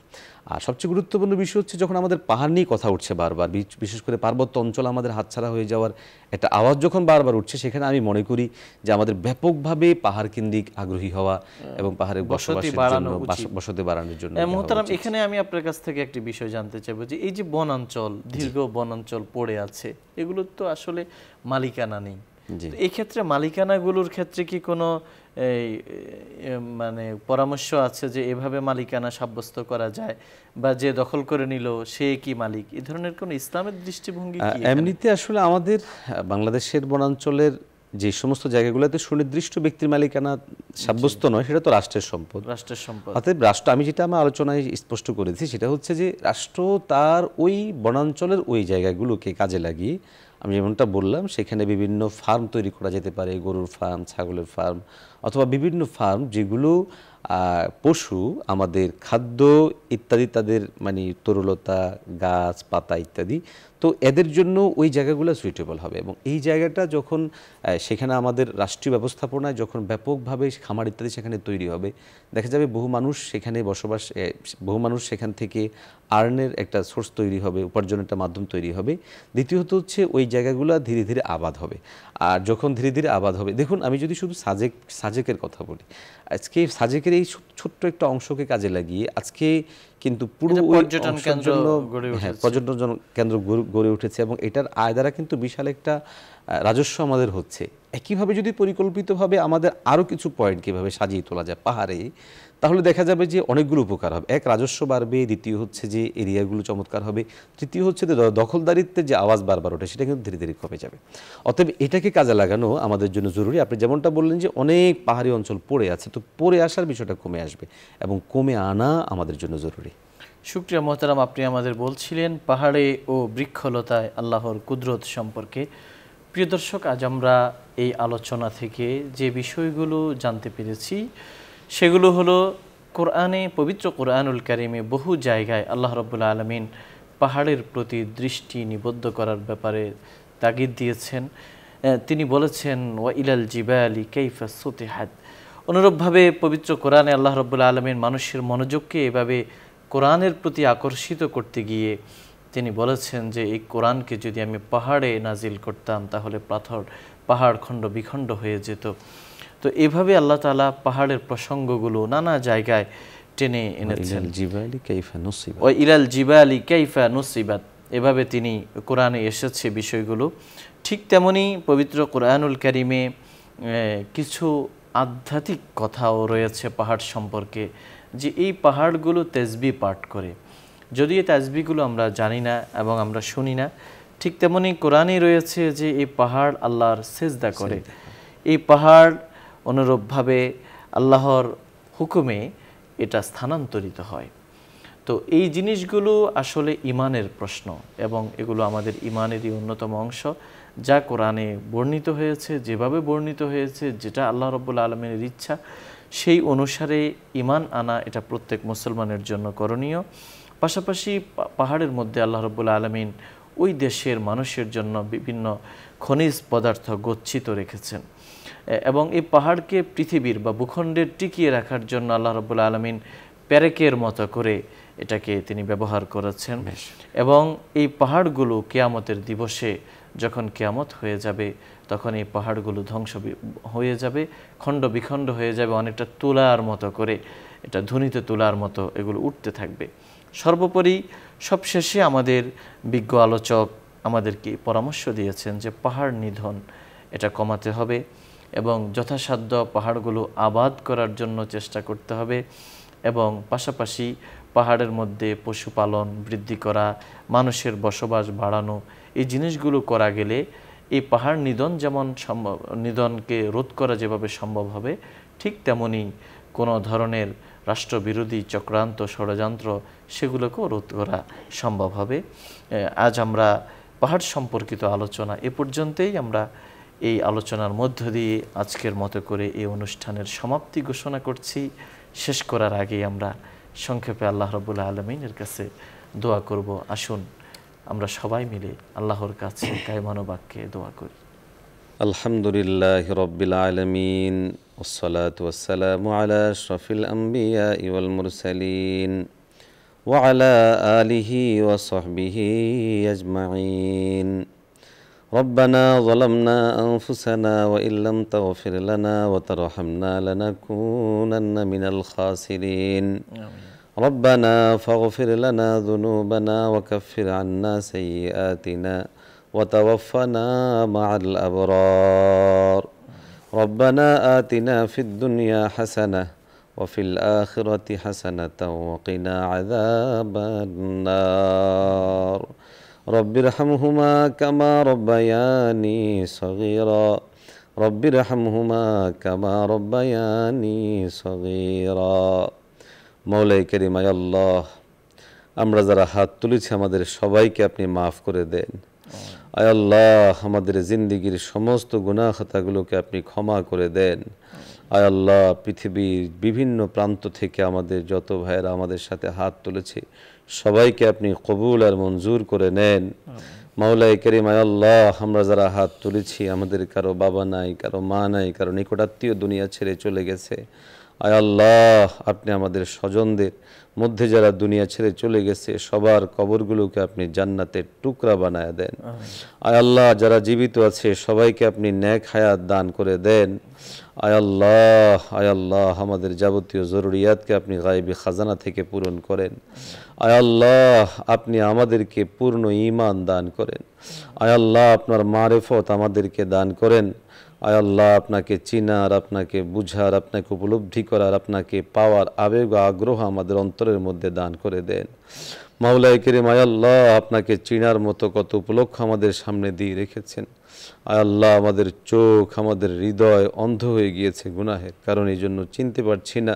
আর সবচেয়ে গুরুত্বপূর্ণ বিষয় হচ্ছে যখন আমাদের পাহাড় নিয়ে কথা উঠছে বারবার, বিশেষ করে পার্বত্য অঞ্চল আমাদের হাতছাড়া হয়ে যাওয়ার একটা আওয়াজ যখন বারবার উঠছে, সেখানে আমি মনে করি যে আমাদের ব্যাপকভাবে পাহাড় কেন্দ্রিক আগ্রহী হওয়া এবং পাহাড়ে বসতি বাড়ানোর জন্য। মোহতারাম, এখানে আমি আপনার কাছ থেকে একটি বিষয় জানতে চাইবো যে এই যে বনাঞ্চল, দীর্ঘ বনাঞ্চল পড়ে আছে, এগুলো তো আসলে মালিকানা নেই। এই ক্ষেত্রে মালিকানাগুলোর ক্ষেত্রে কি কোনো মানে পরামর্শ আছে যে এভাবে মালিকানা সাব্যস্ত করা যায়, বা যে দখল করে নিল সে কি মালিক, এই ধরনের কোন ইসলামের দৃষ্টিভঙ্গি কি? এমনিতে আসলে আমাদের বাংলাদেশের বনাঞ্চলের যে সমস্ত জায়গাগুলোতে সুনির্দিষ্ট ব্যক্তির মালিকানা সাব্যস্ত নয়, সেটা তো রাষ্ট্রের সম্পদ। অতএব রাষ্ট্র, আমি যেটা আমার আলোচনায় স্পষ্ট করেছি সেটা হচ্ছে যে রাষ্ট্র তার ওই বনাঞ্চলের ওই জায়গাগুলোকে কাজে লাগিয়ে, আমি যেমনটা বললাম, সেখানে বিভিন্ন ফার্ম তৈরি করা যেতে পারে, গরুর ফার্ম, ছাগলের ফার্ম, অথবা বিভিন্ন ফার্ম যেগুলো পশু আমাদের খাদ্য ইত্যাদি, তাদের মানে তরুলতা, গাছ পাতা ইত্যাদি, তো এদের জন্য ওই জায়গাগুলো সুইটেবল হবে। এবং এই জায়গাটা যখন সেখানে আমাদের রাষ্ট্রীয় ব্যবস্থাপনায় যখন ব্যাপকভাবে খামার ইত্যাদি সেখানে তৈরি হবে, দেখা যাবে বহু মানুষ সেখানে বসবাস, বহু মানুষ সেখান থেকে আর্নের একটা সোর্স তৈরি হবে, উপার্জনের একটা মাধ্যম তৈরি হবে। দ্বিতীয়ত হচ্ছে ওই জায়গাগুলো ধীরে ধীরে আবাদ হবে। আর যখন ধীরে ধীরে আবাদ হবে, দেখুন আমি যদি শুধু সাজেকের কথা বলি, আজকে সাজেকের এই ছোট্ট একটা অংশকে কাজে লাগিয়ে আজকে কিন্তু পুরো পর্যটন কেন্দ্র গড়ে উঠেছে, এবং এটার আয় দ্বারা কিন্তু বিশাল একটা রাজস্ব আমাদের হচ্ছে। একইভাবে যদি পরিকল্পিতভাবে আমাদের আরও কিছু পয়েন্ট কীভাবে সাজিয়ে তোলা যায় পাহাড়ে, তাহলে দেখা যাবে যে অনেকগুলো উপকার হবে। এক, রাজস্ব বাড়বে, দ্বিতীয় হচ্ছে যে এরিয়াগুলো চমৎকার হবে, তৃতীয় হচ্ছে যে দখলদারিত্বের যে আওয়াজ বারবার ওঠে সেটা কিন্তু ধীরে ধীরে কমে যাবে। অতএব এটাকে কাজে লাগানো আমাদের জন্য জরুরি। আপনি যেমনটা বললেন যে অনেক পাহাড়ি অঞ্চল পড়ে আছে, তো পড়ে আসার বিষয়টা কমে আসবে এবং কমে আনা আমাদের জন্য জরুরি। শুকরিয়া মোহতারাম, আপনি আমাদের বলছিলেন পাহাড়ে ও বৃক্ষলতায় আল্লাহর কুদরত সম্পর্কে। প্রিয় দর্শক, আজ আমরা এই আলোচনা থেকে যে বিষয়গুলো জানতে পেরেছি সেগুলো হলো কোরআনে, পবিত্র কোরআনুল কারিমে বহু জায়গায় আল্লাহ রাব্বুল আলামিন পাহাড়ের প্রতি দৃষ্টি নিবদ্ধ করার ব্যাপারে তাগিদ দিয়েছেন। তিনি বলেছেন, ওয়া ইলাল জিবালি কাইফা সুতিহাত, অনুরূপভাবে পবিত্র কোরআনে আল্লাহ রাব্বুল আলামিন মানুষের মনোযোগকে এভাবে কোরআনের প্রতি আকর্ষিত করতে গিয়ে তিনি বলেছেন যে এই কোরআনকে যদি আমি পাহাড়ে নাজিল করতাম তাহলে পাহাড় খণ্ড বিখণ্ড হয়ে যেত। তো এভাবে আল্লাহ তাআলা পাহাড়ের প্রসঙ্গগুলো নানা জায়গায় টেনে এনেছেন। ওয়া ইলাল জিবালি কাইফা নুসিবাত, এভাবে তিনি কোরআনে এসেছে বিষয়গুলো। ঠিক তেমনি পবিত্র কোরআনুল কারিমে কিছু আধ্যাত্মিক কথাও রয়েছে পাহাড় সম্পর্কে, যে এই পাহাড়গুলো তাসবিহ পাঠ করে। যদিও এই তাসবিহগুলো আমরা জানি না এবং আমরা শুনি না, ঠিক তেমনি কোরআনে রয়েছে যে এই পাহাড় আল্লাহর সেজদা করে। এই পাহাড় অনুরূপভাবে আল্লাহর হুকুমে এটা স্থানান্তরিত হয়। তো এই জিনিসগুলো আসলে ইমানের প্রশ্ন এবং এগুলো আমাদের ইমানেরই অন্যতম অংশ, যা কোরআনে বর্ণিত হয়েছে, যেভাবে বর্ণিত হয়েছে, যেটা আল্লাহ রাব্বুল আলামিনের ইচ্ছা সেই অনুসারে ইমান আনা এটা প্রত্যেক মুসলমানের জন্য করণীয়। পাশাপাশি পাহাড়ের মধ্যে আল্লাহ রাব্বুল আলামিন ওই দেশের মানুষের জন্য বিভিন্ন খনিজ পদার্থ গচ্ছিত রেখেছেন এবং এই পাহাড়কে পৃথিবীর বা ভূখণ্ডের টিকিয়ে রাখার জন্য আল্লাহ রাব্বুল আলামিন প্যারেকের মতো করে এটাকে তিনি ব্যবহার করেছেন। এবং এই পাহাড়গুলো কিয়ামতের দিবসে যখন কিয়ামত হয়ে যাবে তখন এই পাহাড়গুলো ধ্বংস হয়ে যাবে, খণ্ড বিখণ্ড হয়ে যাবে, অনেকটা তুলার মতো করে, এটা ধুনিতে তুলার মতো এগুলো উঠতে থাকবে। সর্বোপরি সবশেষে আমাদের বিজ্ঞ আলোচক আমাদেরকে পরামর্শ দিয়েছেন যে পাহাড় নিধন এটা কমাতে হবে এবং যথাসাধ্য পাহাড়গুলো আবাদ করার জন্য চেষ্টা করতে হবে এবং পাশাপাশি পাহাড়ের মধ্যে পশুপালন বৃদ্ধি করা, মানুষের বসবাস বাড়ানো, এই জিনিসগুলো করা গেলে এই পাহাড় নিধনকে রোধ করা যেভাবে সম্ভব হবে, ঠিক তেমনি কোনো ধরনের রাষ্ট্রবিরোধী চক্রান্ত ষড়যন্ত্র সেগুলোকেও রোধ করা সম্ভব হবে। আজ আমরা পাহাড় সম্পর্কিত আলোচনা এ পর্যন্তই। আমরা এই আলোচনার মধ্য দিয়ে আজকের মতো করে এই অনুষ্ঠানের সমাপ্তি ঘোষণা করছি। শেষ করার আগে আমরা সংক্ষেপে আল্লাহ রাব্বুল আলামিনের কাছে দোয়া করব। আসুন আমরা সবাই মিলে আল্লাহর কাছে কায়মানো বাক্যে দোয়া করি। আলহামদুলিল্লাহি রাব্বিল আলামিন ওয়াসসালাতু ওয়াসসালামু আলা আশরাফিল আমবিয়াই ওয়াল মুরসালিন ওয়া আলা আলিহি ওয়া সাহবিহি আজমাইন। ربنا ظلمنا أنفسنا وإن لم تغفر لنا وترحمنا لنكونن من الخاسرين. ربنا فاغفر لنا ذنوبنا وكفر عنا سيئاتنا وتوفنا مع الأبرار. ربنا آتنا في الدنيا حسنة وفي الآخرة حسنة وقنا عذاب النار. رب ارحمهما كما ربياني صغيرا. رب ارحمهما كما ربياني صغيرا. মওলাই কারীম আল্লাহ, আমরা যারা হাত তুলেছি আমাদের সবাইকে আপনি মাফ করে দেন। আয় আল্লাহ, আমাদের জিন্দেগীর সমস্ত গুনাহ খাতাগুলোকে আপনি ক্ষমা করে দেন। আয় আল্লাহ, পৃথিবীর বিভিন্ন প্রান্ত থেকে আমাদের যত ভাইয়েরা আমাদের সাথে হাত তুলেছে সবাইকে আপনি কবুল আর মঞ্জুর করে নেন। মওলাই কারীম আয় আল্লাহ, আমরা যারা হাত তুলেছি আমাদের কারো বাবা নাই, কারো মা নাই, কারো নিকটাত্মীয় দুনিয়া ছেড়ে চলে গেছে। আয় আল্লাহ, আপনি আমাদের স্বজনদের মধ্যে যারা দুনিয়া ছেড়ে চলে গেছে সবার কবরগুলোকে আপনি জান্নাতের টুকরা বানায় দেন। আয় আল্লাহ, যারা জীবিত আছে সবাইকে আপনি নেক হায়াত দান করে দেন। আয় আল্লাহ, আমাদের যাবতীয় জরুরিয়াতকে আপনি গায়বী খাজানা থেকে পূরণ করেন। আয় আল্লাহ, আপনি আমাদেরকে পূর্ণ ঈমান দান করেন। আয় আল্লাহ, আপনার মারিফত আমাদেরকে দান করেন। আয় আল্লাহ, আপনাকে চিনার, আপনাকে বুঝার, আপনাকে উপলব্ধি করার, আপনাকে পাওয়ার আবেগ ও আগ্রহ আমাদের অন্তরের মধ্যে দান করে দেন। মাওলাই কারীম আয় আল্লাহ, আপনাকে চিনার মতো কত উপলক্ষ আমাদের সামনে দিয়ে রেখেছেন। আয় আল্লাহ, আমাদের চোখ, আমাদের হৃদয় অন্ধ হয়ে গিয়েছে গুনাহের কারণ, এই জন্য চিনতে পারছি না।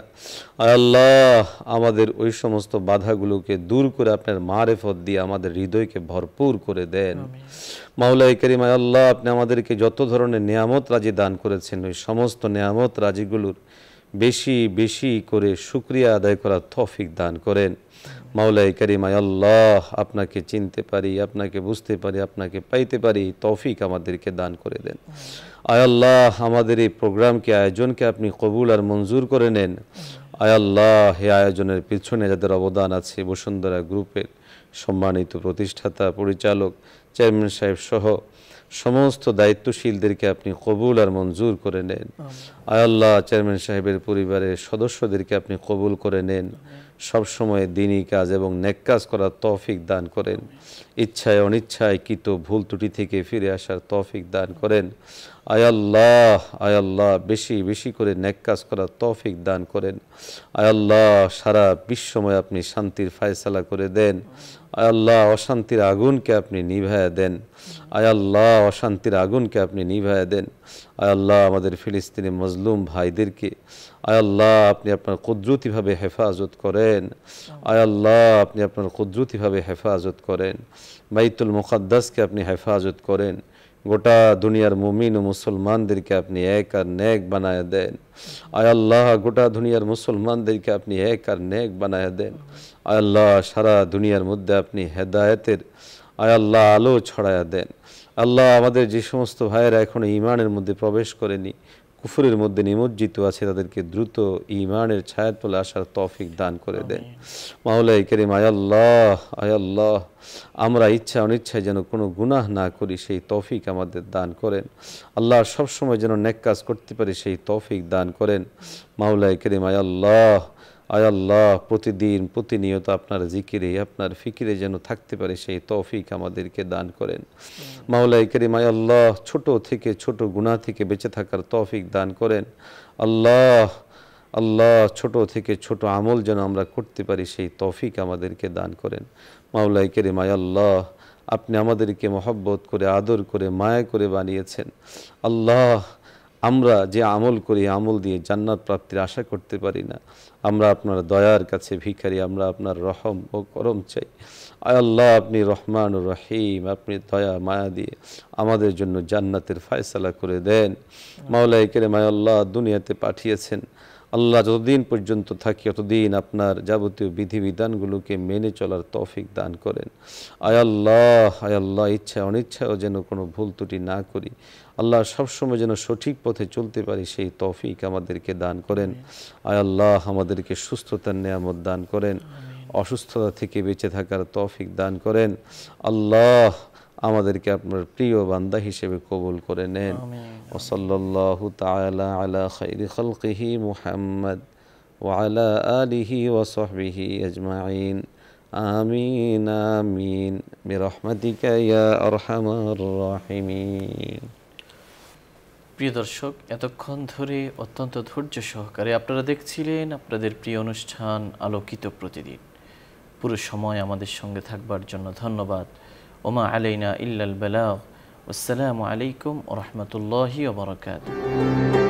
আয় আল্লাহ, আমাদের ওই সমস্ত বাধাগুলোকে দূর করে আপনার মারেফত দিয়ে আমাদের হৃদয়কে ভরপুর করে দেন। মাওলাই কারীম আয় আল্লাহ, আপনি আমাদেরকে যত ধরনের নিয়ামত রাজি দান করেছেন ওই সমস্ত নিয়ামত রাজিগুলোর বেশি বেশি করে শুকরিয়া আদায় করার তৌফিক দান করেন। মাওলাই কারীম আয় আল্লাহ আপনাকে চিনতে পারি, আপনাকে বুঝতে পারি, আপনাকে পাইতে পারি তৌফিক আমাদেরকে দান করে দেন। আয় আল্লাহ আমাদের এই প্রোগ্রামকে, আয়োজনকে আপনি কবুল আর মঞ্জুর করে নেন। আয় আল্লাহ এই আয়োজনের পিছনে যাদের অবদান আছে, বসুন্ধরা গ্রুপের সম্মানিত প্রতিষ্ঠাতা, পরিচালক, চেয়ারম্যান সাহেব সহ সমস্ত দায়িত্বশীলদেরকে আপনি কবুল আর মঞ্জুর করে নেন। আয় আল্লাহ চেয়ারম্যান সাহেবের পরিবারের সদস্যদেরকে আপনি কবুল করে নেন। সবসময় দিনী কাজ এবং নেক কাজ করার তৌফিক দান করেন। ইচ্ছায় অনিচ্ছায় কৃত ভুল ত্রুটি থেকে ফিরে আসার তৌফিক দান করেন। আয় আল্লাহ বেশি বেশি করে নেক কাজ করার তৌফিক দান করেন। আয় আল্লাহ সারা বিশ্বময় আপনি শান্তির ফায়সালা করে দেন। আয় আল্লাহ অশান্তির আগুনকে আপনি নিভায়া দেন। আয় আল্লাহ অশান্তির আগুনকে আপনি নিভায়া দেন। আয় আল্লাহ আমাদের ফিলিস্তিনি মজলুম ভাইদেরকে আয় আল্লাহ আপনি আপনার কুদরতিভাবে হেফাজত করেন। আয় আল্লাহ আপনি আপনার কুদরতিভাবে হেফাজত করেন। বাইতুল মুকাদ্দাসকে আপনি হেফাজত করেন। গোটা দুনিয়ার মুমিন ও মুসলমানদেরকে আপনি এক আর নেক বানায় দেন। আয় আল্লাহ গোটা দুনিয়ার মুসলমানদেরকে আপনি এক আর নেক বানায় দেন। আয় আল্লাহ সারা দুনিয়ার মধ্যে আপনি হেদায়েতের আয় আল্লাহ আলো ছড়ায়া দেন। আল্লাহ আমাদের যে সমস্ত ভাইয়েরা এখনো ঈমানের মধ্যে প্রবেশ করেনি, কুফরের মধ্যে নিমজ্জিত আছে, তাদেরকে দ্রুত ঈমানের ছায়াতলে আসার তৌফিক দান করে দেন। মাওলাই কারীম আয় আল্লাহ আমরা ইচ্ছা অনিচ্ছায় যেন কোনো গুনাহ না করি সেই তৌফিক আমাদের দান করেন। আল্লাহ সবসময় যেন নেক কাজ করতে পারি সেই তৌফিক দান করেন। মাওলাই কারীম আয় আল্লাহ প্রতিদিন প্রতিনিয়ত আপনার জিকিরে, আপনার ফিকিরে যেন থাকতে পারে সেই তৌফিক আমাদেরকে দান করেন। মাওলাই কারীম আয় আল্লাহ ছোট থেকে ছোট গুনাহ থেকে বেঁচে থাকার তৌফিক দান করেন। আল্লাহ ছোট থেকে ছোট আমল যেন আমরা করতে পারি সেই তৌফিক আমাদেরকে দান করেন। মাওলাই কারীম আয় আল্লাহ আপনি আমাদেরকে মহব্বত করে, আদর করে, মায়া করে বানিয়েছেন। আল্লাহ আমরা যে আমল করি, আমল দিয়ে জান্নাত প্রাপ্তির আশা করতে পারি না। আমরা আপনার দয়ার কাছে ভিখারি, আমরা আপনার রহম ও করম চাই। আয় আল্লাহ আপনি রহমান ও রহিম, আপনি দয়া মায়া দিয়ে আমাদের জন্য জান্নাতের ফয়সালা করে দেন। মাওলাই কারীম আয় আল্লাহ দুনিয়াতে পাঠিয়েছেন, আল্লাহ যতদিন পর্যন্ত থাকি ততদিন আপনার যাবতীয় বিধিবিধানগুলোকে মেনে চলার তৌফিক দান করেন। আয় আল্লাহ ইচ্ছা অনিচ্ছাও যেন কোনো ভুল ত্রুটি না করি। আল্লাহ সবসময় যেন সঠিক পথে চলতে পারি সেই তৌফিক আমাদেরকে দান করেন। আয় আল্লাহ আমাদেরকে সুস্থতার নেয়ামত দান করেন, অসুস্থতা থেকে বেঁচে থাকার তৌফিক দান করেন। আল্লাহ আমাদেরকে আপনার প্রিয় বান্দা হিসেবে কবুল করে নেন। ওয়া সাল্লাল্লাহু তাআলা আলা খায়রি খালকিহি মুহাম্মদ ওয়া আলা আলিহি ওয়া সাহবিহি আজমাইন। আমিন আমিন বিরহমাতিকা ইয়া আরহামার রাহিমিন। প্রিয় দর্শক, এতক্ষণ ধরে অত্যন্ত ধৈর্য সহকারে আপনারা দেখছিলেন আপনাদের প্রিয় অনুষ্ঠান আলোকিত প্রতিদিন। পুরো সময় আমাদের সঙ্গে থাকবার জন্য ধন্যবাদ। ওমা আলাইনা ইল্লাল বালাগ। আসসালামু আলাইকুম ওয়া রাহমাতুল্লাহি ওয়া বারাকাতুহু।